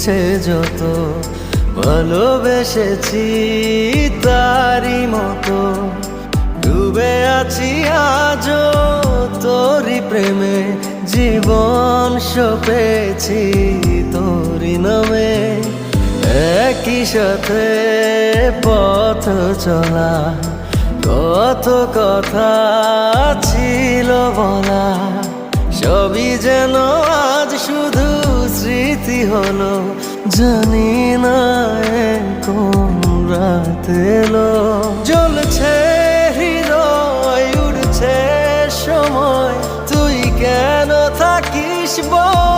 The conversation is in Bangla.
ইচ্ছে যত ভালোবেসেছি তারই মতো ডুবে আছি আজও তোরই প্রেমে জীবন সপেছি তোরই নামে একই সাথে পথ চলা কত কথা ছিল বলা সবই যেন আজ শুধু স্মৃতি হলো জানি না কোন রাত এলো জ্বলছে হৃদয় উড়ছে সময় তুই কেন থাকিস বল